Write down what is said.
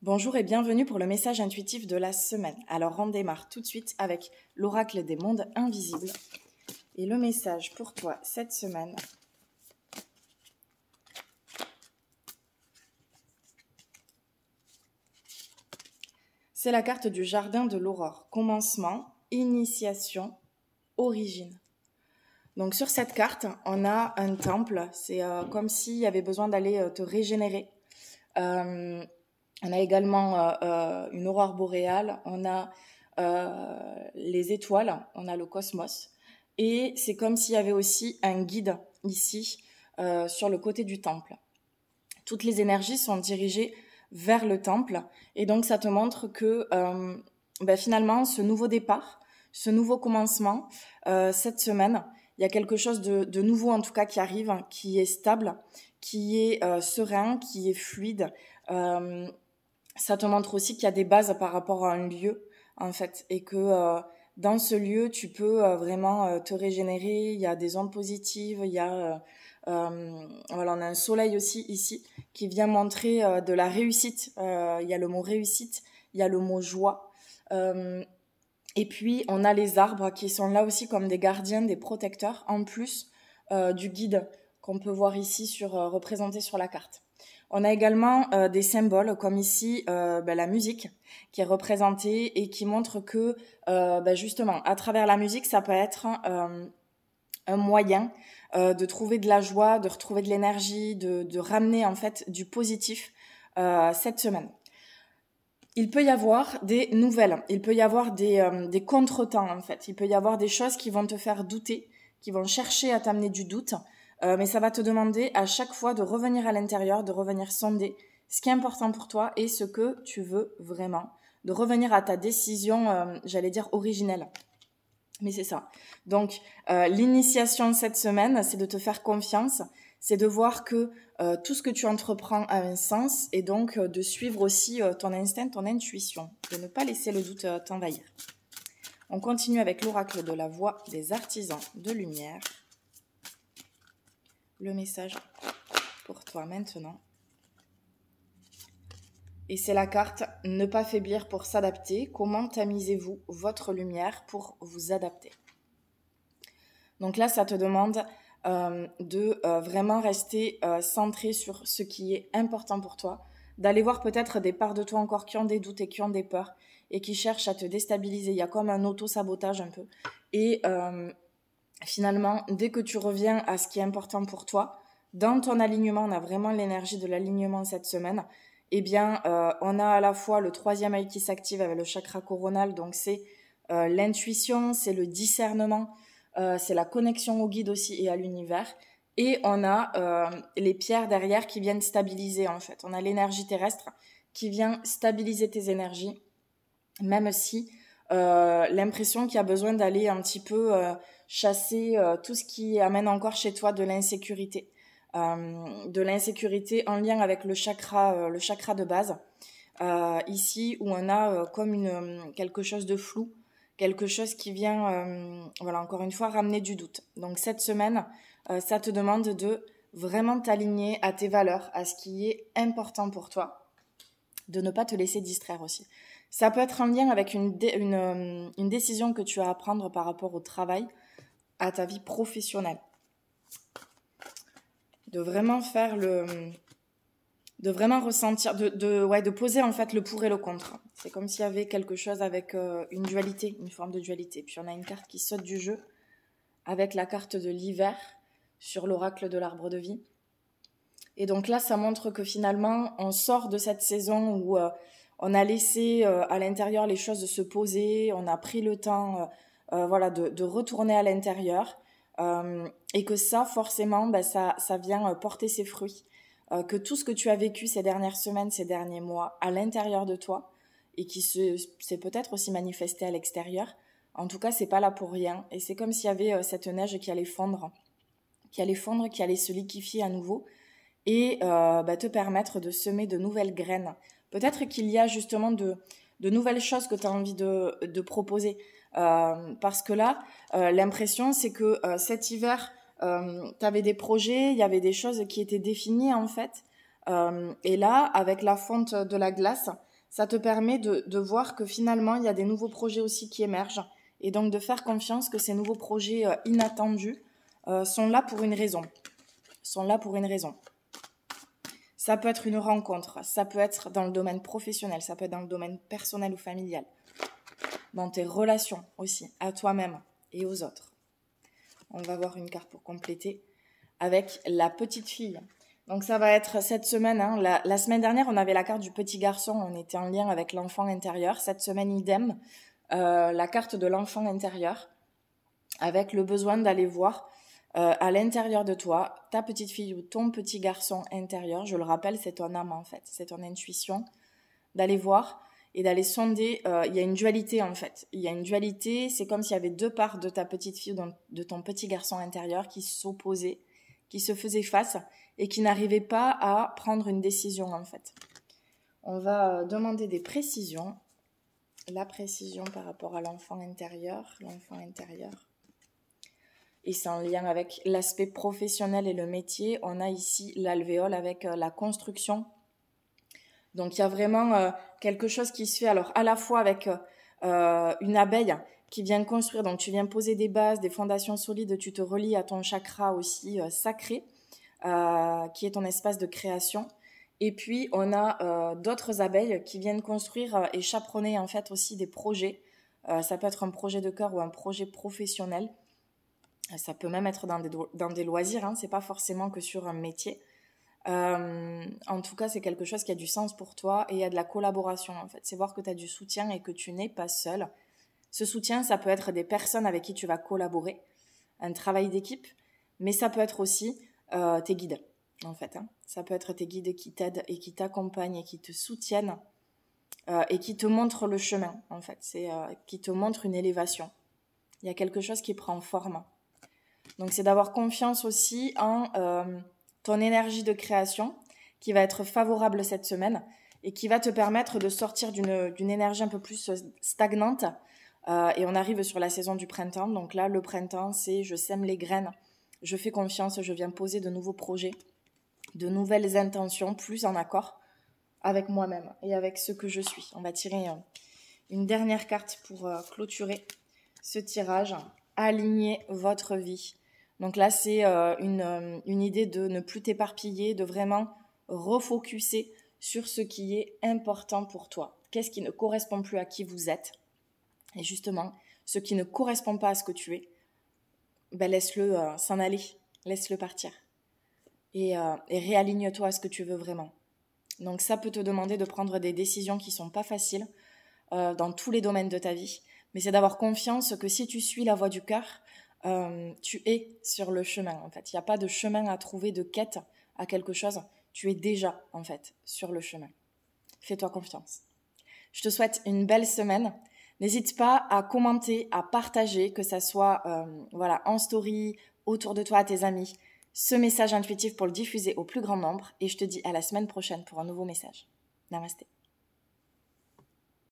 Bonjour et bienvenue pour le message intuitif de la semaine. Alors on démarre tout de suite avec l'oracle des mondes invisibles. Et le message pour toi cette semaine, c'est la carte du jardin de l'aurore. Commencement, initiation, origine. Donc sur cette carte, on a un temple. C'est comme s'il y avait besoin d'aller te régénérer. On a également une aurore boréale, on a les étoiles, on a le cosmos. Et c'est comme s'il y avait aussi un guide ici sur le côté du temple. Toutes les énergies sont dirigées vers le temple. Et donc ça te montre que finalement, ce nouveau départ, ce nouveau commencement, cette semaine, il y a quelque chose de nouveau en tout cas qui arrive, qui est stable, qui est serein, qui est fluide. Ça te montre aussi qu'il y a des bases par rapport à un lieu, en fait, et que dans ce lieu, tu peux vraiment te régénérer. Il y a des ondes positives, il y a, voilà, on a un soleil aussi ici qui vient montrer de la réussite. Il y a le mot réussite, il y a le mot joie. Et puis, on a les arbres qui sont là aussi comme des gardiens, des protecteurs, en plus du guide qu'on peut voir ici représenté sur la carte. On a également des symboles comme ici la musique qui est représentée et qui montre que justement à travers la musique ça peut être un moyen de trouver de la joie, de retrouver de l'énergie, de ramener en fait du positif cette semaine. Il peut y avoir des nouvelles, il peut y avoir des contretemps en fait, il peut y avoir des choses qui vont te faire douter, qui vont chercher à t'amener du doute. Mais ça va te demander à chaque fois de revenir à l'intérieur, de revenir sonder ce qui est important pour toi et ce que tu veux vraiment, de revenir à ta décision, j'allais dire originelle. Mais c'est ça. Donc, l'initiation de cette semaine, c'est de te faire confiance, c'est de voir que tout ce que tu entreprends a un sens et donc de suivre aussi ton instinct, ton intuition, de ne pas laisser le doute t'envahir. On continue avec l'oracle de la voix des artisans de lumière. Le message pour toi maintenant. Et c'est la carte « Ne pas faiblir pour s'adapter ». Comment tamisez-vous votre lumière pour vous adapter? Donc là, ça te demande de vraiment rester centré sur ce qui est important pour toi, d'aller voir peut-être des parts de toi encore qui ont des doutes et qui ont des peurs et qui cherchent à te déstabiliser. Il y a comme un auto-sabotage un peu. Et finalement, dès que tu reviens à ce qui est important pour toi, dans ton alignement, on a vraiment l'énergie de l'alignement cette semaine, eh bien, on a à la fois le troisième œil qui s'active avec le chakra coronal, donc c'est l'intuition, c'est le discernement, c'est la connexion au guide aussi et à l'univers, et on a les pierres derrière qui viennent stabiliser en fait. On a l'énergie terrestre qui vient stabiliser tes énergies, même si l'impression qu'il y a besoin d'aller un petit peu chasser tout ce qui amène encore chez toi de l'insécurité en lien avec le chakra de base ici où on a comme quelque chose de flou, quelque chose qui vient voilà encore une fois ramener du doute. Donc cette semaine ça te demande de vraiment t'aligner à tes valeurs, à ce qui est important pour toi, de ne pas te laisser distraire aussi. Ça peut être en lien avec une décision que tu as à prendre par rapport au travail, à ta vie professionnelle. De vraiment faire de vraiment ressentir, de poser en fait le pour et le contre. C'est comme s'il y avait quelque chose avec une dualité, une forme de dualité. Puis on a une carte qui saute du jeu avec la carte de l'hiver sur l'oracle de l'arbre de vie. Et donc là, ça montre que finalement, on sort de cette saison où on a laissé à l'intérieur les choses se poser, on a pris le temps de retourner à l'intérieur et que ça, forcément, ça vient porter ses fruits. Que tout ce que tu as vécu ces dernières semaines, ces derniers mois à l'intérieur de toi et qui s'est peut-être aussi manifesté à l'extérieur, en tout cas, c'est pas là pour rien. Et c'est comme s'il y avait cette neige qui allait fondre, qui allait se liquéfier à nouveau et te permettre de semer de nouvelles graines. Peut-être qu'il y a justement de nouvelles choses que tu as envie de proposer. Parce que là, l'impression, c'est que cet hiver, tu avais des projets, il y avait des choses qui étaient définies en fait. Et là, avec la fonte de la glace, ça te permet de voir que finalement, il y a des nouveaux projets aussi qui émergent. Et donc de faire confiance que ces nouveaux projets inattendus sont là pour une raison. Sont là pour une raison. Ça peut être une rencontre, ça peut être dans le domaine professionnel, ça peut être dans le domaine personnel ou familial. Dans tes relations aussi, à toi-même et aux autres. On va voir une carte pour compléter avec la petite fille. Donc ça va être cette semaine, hein, la semaine dernière on avait la carte du petit garçon, on était en lien avec l'enfant intérieur. Cette semaine idem, la carte de l'enfant intérieur avec le besoin d'aller voir à l'intérieur de toi, ta petite fille ou ton petit garçon intérieur. Je le rappelle, c'est ton âme en fait, c'est ton intuition, d'aller voir et d'aller sonder. Il y a une dualité en fait. Il y a une dualité, c'est comme s'il y avait deux parts de ta petite fille ou de ton petit garçon intérieur qui s'opposaient, qui se faisaient face et qui n'arrivaient pas à prendre une décision en fait. On va demander des précisions. La précision par rapport à l'enfant intérieur. L'enfant intérieur. Et c'est en lien avec l'aspect professionnel et le métier. On a ici l'alvéole avec la construction. Donc il y a vraiment quelque chose qui se fait alors à la fois avec une abeille qui vient construire. Donc tu viens poser des bases, des fondations solides. Tu te relis à ton chakra aussi sacré, qui est ton espace de création. Et puis on a d'autres abeilles qui viennent construire et chaperonner en fait aussi des projets. Ça peut être un projet de cœur ou un projet professionnel. Ça peut même être dans des loisirs, hein, c'est pas forcément que sur un métier. En tout cas, c'est quelque chose qui a du sens pour toi et il y a de la collaboration en fait. C'est voir que tu as du soutien et que tu n'es pas seul. Ce soutien, ça peut être des personnes avec qui tu vas collaborer, un travail d'équipe, mais ça peut être aussi tes guides en fait. Hein. Ça peut être tes guides qui t'aident et qui t'accompagnent et qui te soutiennent et qui te montrent le chemin en fait. C'est qui te montrent une élévation. Il y a quelque chose qui prend forme. Donc, c'est d'avoir confiance aussi en ton énergie de création qui va être favorable cette semaine et qui va te permettre de sortir d'une énergie un peu plus stagnante. Et on arrive sur la saison du printemps. Donc là, le printemps, c'est je sème les graines, je fais confiance, je viens poser de nouveaux projets, de nouvelles intentions, plus en accord avec moi-même et avec ce que je suis. On va tirer une dernière carte pour clôturer ce tirage. Aligner votre vie. Donc là, c'est une idée de ne plus t'éparpiller, de vraiment refocuser sur ce qui est important pour toi. Qu'est-ce qui ne correspond plus à qui vous êtes? Et justement, ce qui ne correspond pas à ce que tu es, ben laisse-le s'en aller, laisse-le partir. Et réaligne-toi à ce que tu veux vraiment. Donc ça peut te demander de prendre des décisions qui ne sont pas faciles dans tous les domaines de ta vie. Mais c'est d'avoir confiance que si tu suis la voie du cœur, tu es sur le chemin en fait. Il n'y a pas de chemin à trouver, de quête à quelque chose. Tu es déjà en fait sur le chemin. Fais-toi confiance. Je te souhaite une belle semaine. N'hésite pas à commenter, à partager, que ça soit en story, autour de toi, à tes amis, ce message intuitif pour le diffuser au plus grand nombre. Et je te dis à la semaine prochaine pour un nouveau message. Namasté.